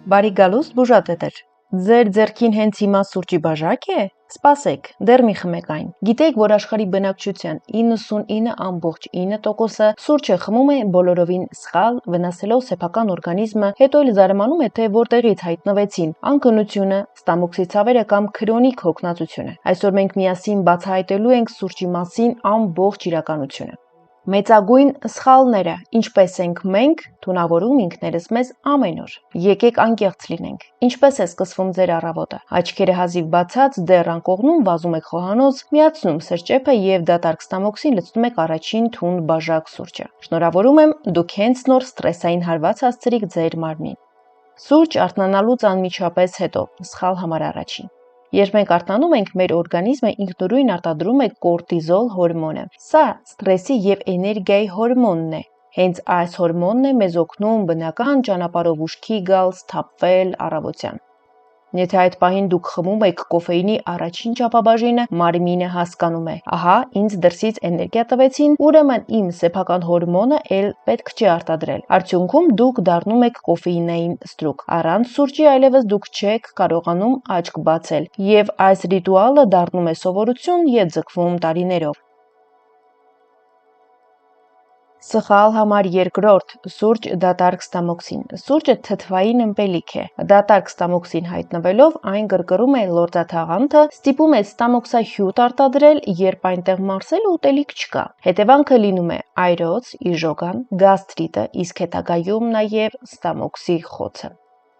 Բարի գալուստ բուժատետեր։ Ձեր ձեռքին հենց հիմա սուրճի բաժակ է։ Սպասեք, դեռ մի խմեք այն։ Գիտեք, որ աշխարհի բնակչության 99.9%-ը սուրճը խմում է բոլորովին սխալ, վնասելով սեփական օրգանիզմը, հետո էլ զարմանում է, թե որտեղից հայտնվեցին անկնությունը, ստամոքսի ցավերը կամ քրոնիկ հոգնածությունը։ Այսօր մենք միասին բացահայտելու ենք սուրճի մասին ամբողջ իրականությունը։ Մեծագույն սխալները, ինչպես ենք մենք թունավորում ինքներս մեզ ամեն օր։ Եկեք անկեղծ լինենք։ Ինչպես է սկսվում ձեր առավոտը։ Աչքերը հազիվ բացած դեռ անկողնում վազում եք խոհանոց, միացնում սրճեփը եւ դատարկ ստամոքսին լցնում եք առաջին թուն բաժակ սուրճը։ Շնորհավորում եմ, դուք հենց նոր սթրեսային հարված հասցրիք ձեր մարմնին։ Սուրճ արթնանալուց անմիջապես հետո, սխալ համար առաջին։ Երբ մենք արթնանում ենք, մեր օրգանիզմը ինքնուրույն արտադրում է կորտիզոլ հորմոնը։ Սա սթրեսի եւ էներգիայի հորմոնն է։ Հենց այս հորմոնն է մեզ օգնում բնական ճանապարհով ուշքի գալ, սթափվել առավոտյան։ Եթե այդ պահին դուք խմում եք կոֆեինի առաջին ճապաբաժինը, մարմինը հասկանում է. ահա, ինձ դրսից էներգիա տվեցին, ուրեմն իմ սեփական հորմոնը էլ պետք չի արտադրել։ Արդյունքում դուք դառնում եք կոֆեինային ստրուկ։ Առանց սուրճի այլևս դուք չեք կարողանում աչք բացել, եւ այս ռիտուալը դառնում է սովորություն եւ ձգվում տարիներով։ Սխալ համար երկրորդ՝ սուրճ դատարկ ստամոքսին։ Սուրճը թթվային ըմպելիք է։ Դատարկ ստամոքսին հայտնվելով այն գրգռում է լորձաթաղանթը, ստիպում է ստամոքսահյութ արտադրել, երբ այնտեղ մարսել ուտելիք չկա։ Հետևանքը լինում է այրոց, իժոգան, գաստրիտը, իսկ հետագայում նաև ստամոքսի խոցը։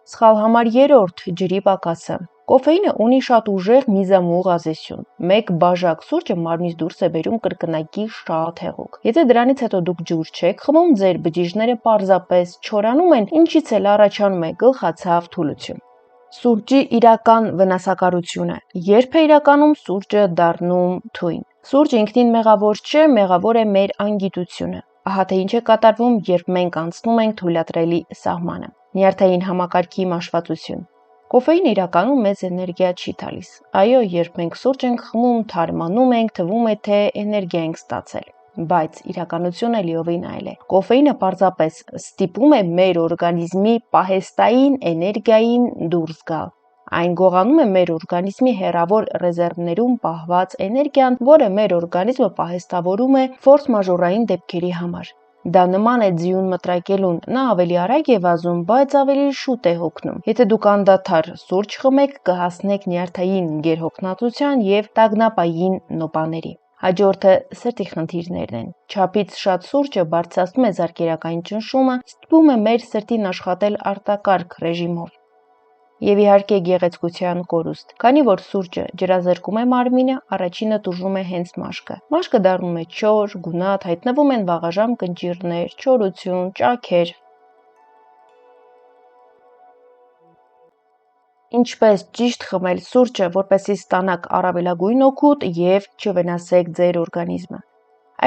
Սխալ համար երրորդ՝ ջրի պակասը։ Կոֆեինը ունի շատ ուժեղ միզամուղ ազդեցություն։ Մեկ բաժակ սուրճը մարմնից դուրս է բերում կրկնակի շատ հեղուկ։ Եթե դրանից հետո դուք ջուր չեք խմում, ձեր բջիջները պարզապես չորանում են, ինչից էլ առաջանում է գլխացավ, թուլություն։ Սուրճի իրական վնասակարությունը։ Երբ է իրականում սուրճը դառնում թույն։ Սուրճը ինքնին մեղավոր չէ, մեղավոր է մեր անգիտությունը։ Ահա թե ինչ է կատարվում, երբ մենք անցնում ենք թույլատրելի սահմանը։ Նյարդային համակարգի մաշվածություն։ Կոֆեինը իրականում մեզ էներգիա չի տալիս։ Այո, երբ մենք սուրճ ենք խմում, թարմանում ենք, թվում է, թե էներգիա ենք ստացել։ Բայց իրականությունը լիովին այլ է։ Կոֆեինը պարզապես ստիպում է մեր օրգանիզմի պահեստային էներգիային դուրս գալ։ Այն գողանում է մեր օրգանիզմի հեռավոր ռեզերվներում պահված էներգիան, որը մեր օրգանիզմը պահեստավորում է ֆորս-մաժորային դեպքերի համար։ Դա նման է ձիուն մտրակելուն, նա ավելի արագ է վազում, բայց ավելի շուտ է հոգնում։ Եթե դուք անդադար սուրճ խմեք, կհասնեք նյարդային գերհոգնածության եւ տագնապային նոպաների։ Հաջորդը սրտի խնդիրներն են։ Չափից շատ սուրճը բարձրացնում է զարկերակային ճնշումը, ստիպում է մեր սրտին աշխատել արտակարգ ռեժիմով։ Եվ իհարկե գեղեցկության կորուստ։ Քանի որ սուրճը ջրազրկում է մարմինը, առաջինը տուժում է հենց մաշկը։ Մաշկը դառնում է չոր, գունատ, հայտնվում են վաղաժամ կնճիռներ, չորություն, ճաքեր։ Ինչպես ճիշտ խմել սուրճը, որպեսզի ստանաք առավելագույն օգուտ եւ չվնասեք ձեր օրգանիզմը։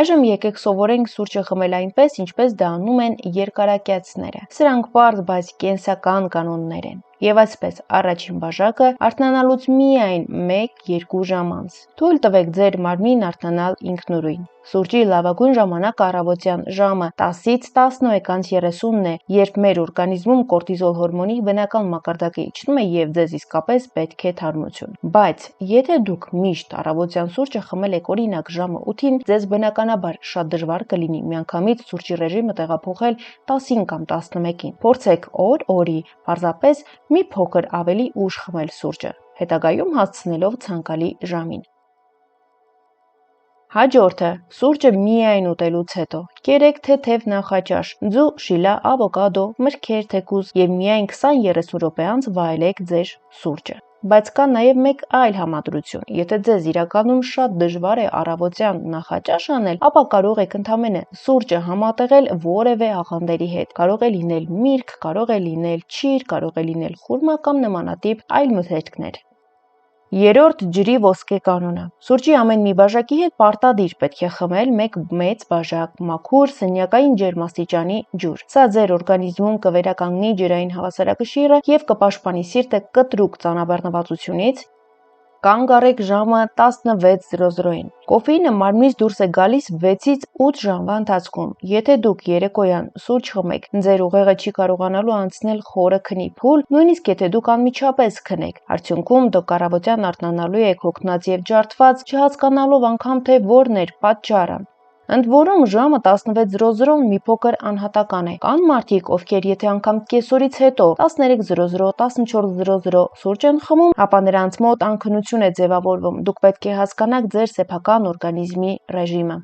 Այժմ եկեք սովորենք սուրճը խմել այնպես, ինչպես դա անում են երկարակյացները։ Սրանք պարզ, բայց կենսական կանոններ են։ Եվ այսպես, առաջին բաժակը արթնանալուց միայն 1-2 ժամ անց։ Թույլ տվեք ձեր մարմնին արթնանալ ինքնուրույն։ Սուրճի լավագույն ժամանակը առավոտյան ժամը 10-ից 11:30-ն է, երբ մեր օրգանիզմում կորտիզոլ հորմոնի բնական մակարդակը իջնում է եւ ձեզ իսկապես պետք է թարմություն։ Բայց եթե դուք միշտ առավոտյան սուրճը խմել եք օրինակ ժամը 8-ին, ձեզ բնականաբար շատ դժվար կլինի միանգամից սուրճի ռեժիմը տեղափոխել 10-ին կամ 11-ին։ Փորձեք օր-օրի պարզապես մի փոքր ավելի ուշ խմել սուրճը, հետագայում հասցնելով ցանկալի ժամին։ Հաջորդը՝ սուրճը միայն ուտելուց հետո։ Կերեք թեթև նախաճաշ, ձու, շիլա, ավոկադո, մրգեր, թեկուզ եւ միայն 20-30 րոպե անց վայելեք ձեր սուրճը։ Բայց կա նաև մեկ այլ համադրություն։ Եթե ձեզ իրականում շատ դժվար է առավոտյան նախաճաշ անել, ապա կարող եք ընդամենը սուրճը համատեղել որևէ աղանդերի հետ։ Կարող է լինել միրգ, կարող է լինել չիր, կարող է լինել խուրմա կամ նմանատիպ այլ մթերքներ։ Երրորդ՝ ջրի ոսկե կանոնը։ Սուրճի ամեն մի բաժակի հետ պարտադիր պետք է խմել մեկ մեծ բաժակ մաքուր սենյակային ջերմաստիճանի ջուր։ Սա ձեր օրգանիզմում կվերականգնի ջրային հավասարակշիռը եւ կպաշտպանի սիրտը կտրուկ ծանրաբեռնվածությունից, Կանգ առեք ժամը 16:00-ին։ Կոֆեինը մարմնից դուրս է գալիս 6-ից 8 ժամվա ընթացքում։ Եթե դուք երեկոյան սուրճ խմեք, ձեր ուղեղը չի կարողանալու անցնել խորը քնի փուլ, նույնիսկ եթե դուք անմիջապես քնեք։ Արդյունքում դուք առավոտյան արթնանալու եք հոգնած եւ ջարդված, չհասկանալով անգամ թե որն էր պատճառը։ Ընդ որում ժամը 16:00-ն մի փոքր անհատական է։ Կան մարդիկ, ովքեր եթե անգամ կեսօրից հետո 13:00, 14:00 սուրճ են խմում, ապա նրանց մոտ անքնություն է ձևավորվում։ Դուք պետք է հասկանաք ձեր սեփական օրգանիզմի ռեժիմը։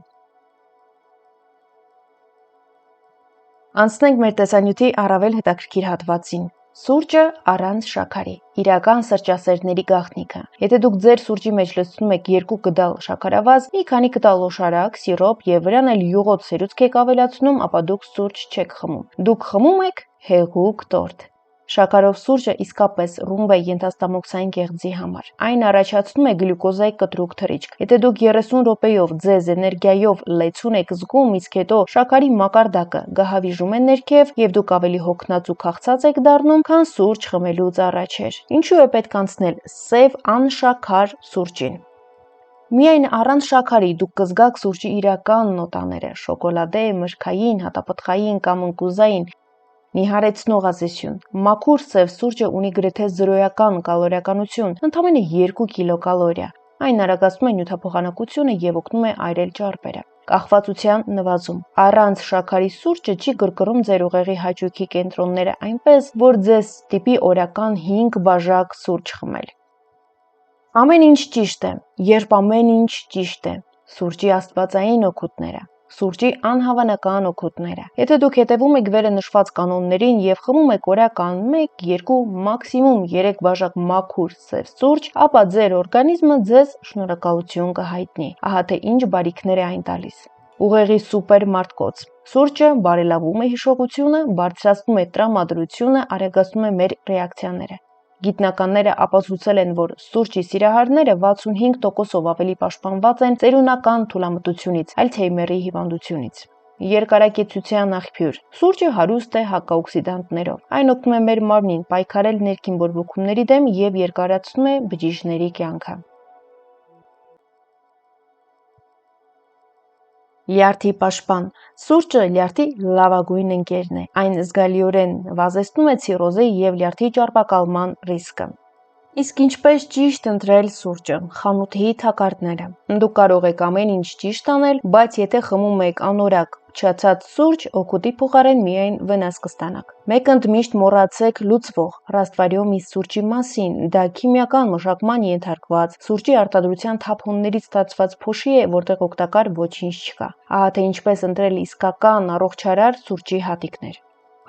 Անցնենք մեր տեսանյութի առավել հետաքրքիր հատվածին։ Սուրճը առանց շաքարի։ Իրական սրճասերների գաղտնիքը։ Եթե դուք ձեր սուրճի մեջ լցնում եք 2 կդալ շաքարավազ, մի քանի կտալ օշարակ, սիրոպ եւ վրան էլ յուղոտ սերուցք եք ավելացնում, ապա դուք սուրճ չեք խմում։ Դուք խմում եք հեղուկ տորտ։ Շաքարով սուրճը իսկապես ռումբ է ենթաստամոքսային գեղձի համար։ Այն առաջացնում է գլյուկոզայի կտրուկ թռիչք։ Եթե դուք 30 րոպեով ձեզ էներգիայով լեցուն եք զգում, իսկ հետո շաքարի մակարդակը գահավիժում է ներքև եւ դուք ավելի հոգնած ու քաղցած եք դառնում, քան սուրճ խմելուց առաջ էր։ Ինչու է պետք անցնել սև անշաքար սուրճին։ Միայն առանց շաքարի դուք կզգաք սուրճի իրական նոտաները՝ շոկոլադե, մրգային, հատապտղային կամ ընկուզային, նիհարեցնող ազդեցություն։ Մաքուր սև սուրճը ունի գրեթե զրոյական կալորիականություն, ընդամենը 2 կիլոկալորիա։ Այն արագացնում է նյութափոխանակությունը եւ օգնում է այրել ճարպերը։ Կախվածության նվազում։ Առանց շաքարի սուրճը չի գրգռում ձեր ուղեղի հաճույքի կենտրոնները այնպես, որ ձեզ ստիպի օրական 5 բաժակ սուրճ խմել։ Ամեն ինչ ճիշտ է, երբ ամեն ինչ ճիշտ է։ Սուրճի աստվածային օգուտները։ Սուրճի անհավանական օգուտները։ Եթե դուք հետևում եք վերը նշված կանոններին եւ խմում եք օրական 1, 2, մաքսիմում 3 բաժակ մաքուր սև սուրճ, ապա ձեր օրգանիզմը ձեզ շնորհակալություն կհայտնի։ Ահա թե ինչ բարիքներ է այն տալիս։ Ուղեղի սուպեր մարտկոց։ Սուրճը բարելավում է հիշողությունը, բարձրացնում է տրամադրությունը, արագացնում է մեր ռեակցիաները։ Գիտնականները ապացուցել են, որ սուրճի սիրահարները 65%-ով ավելի պաշտպանված են ծերունական թուլամտությունից, Ալցհեյմերի հիվանդությունից։ Երկարակեցության աղբյուր։ Սուրճը հարուստ է հակաօքսիդանտներով։ Այն օգնում է մեր մարմնին պայքարել ներքին բորբոքումների դեմ եւ երկարացնում է բջիջների կյանքը։ Լյարդի պաշտպան։ Սուրճը լյարդի լավագույն ընկերն է։ Այն զգալիորեն նվազեցնում է ցիրոզի եւ լյարդի ճարպակալման ռիսկը։ Իսկ ինչպես ճիշտ ընտրել սուրճը։ Խանութի թակարդները։ Դուք կարող եք ամեն ինչ ճիշտ անել, բայց եթե խմում եք անորակ փչացած սուրճ, օգուտի փոխարեն միայն վնաս կստանաք։ Մեկ ընդմիշտ մոռացեք լուծվող ռաստվարիոմի սուրճի մասին։ Դա քիմիական մշակման ենթարկված սուրճի արտադրության թափոններից ստացված փոշի է, որտեղ օգտակար ոչինչ չկա։ Ահա թե ինչպես ընտրել իսկական առողջարար սուրճի հատիկներ։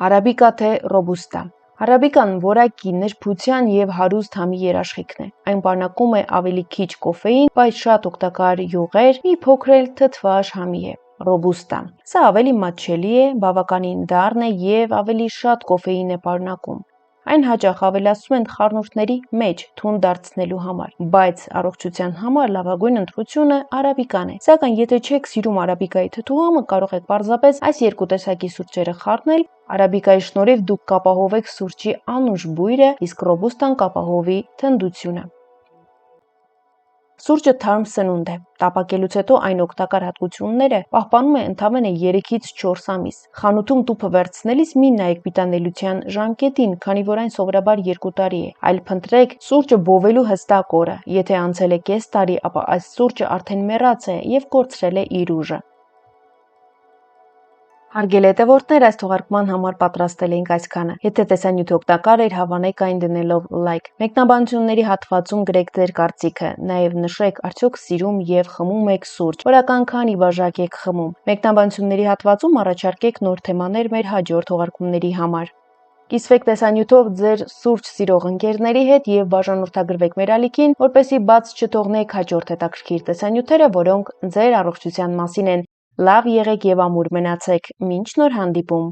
Արաբիկա թե ռոբուստա։ Արաբիկան որակի, նրբության եւ հարուստ համի երաշխիքն է։ Այն պարունակում է ավելի քիչ կոֆեին, բայց շատ օգտակար յուղեր, մի փոքր էլ թթվաշ համի է։ Ռոբուստա։ Սա ավելի մատչելի է, բավականին դառն է եւ ավելի շատ կոֆեին է պարունակում։ Այն հաճախ ավելացնում են խառնուրդների մեջ թունդ դարձնելու համար, բայց առողջության համար լավագույն ընտրությունը արաբիկան է։ Սակայն եթե չեք սիրում արաբիկայի թթուամը, կարող եք պարզապես այս երկու տեսակի սուրճերը խառնել։ Արաբիկայի շնորհիվ դուք կապահովեք սուրճի անուշ բույրը, իսկ ռոբուստան կապահովի թնդությունը։ Սուրճը թարմ սնունդ է։ Տապակելուց հետո այն օգտակար հատկությունները պահպանում է ընդամենը 3-ից 4 ամիս։ Խանութում տուփը վերցնելիս մի նայեք պիտանելիության ժամկետին, քանի որ այն սովորաբար 2 տարի է, այլ փնտրեք սուրճը բովելու հստակ օրը։ Եթե անցել է կես տարի, ապա այս սուրճը արդեն մեռած է եւ կորցրել է իր ուժը։ Հարգելի հետևորդներ, այս թողարկման համար պատրաստել էինք այսքանը։ Եթե տեսանյութը օգտակար էր, հավանեք այն դնելով լայք։ Մեկնաբանությունների հատվածում գրեք ձեր կարծիքը, նաև նշեք արդյոք սիրում եւ խմում եք սուրճ, օրական քանի բաժակ եք խմում։ Մեկնաբանությունների հատվածում առաջարկեք նոր թեմաներ մեր հաջորդ թողարկումների համար։ Կիսվեք տեսանյութով ձեր սուրճ սիրող ընկերների հետ եւ բաժանորդագրվեք մեր ալիքին, որպեսզի բաց չթողնեք հաջորդ հետաքրքիր տեսանյութերը, որոնք ձեր առողջության մասին են։ Լավ եղեք եւ ամուր մնացեք։ Մինչ նոր հանդիպում։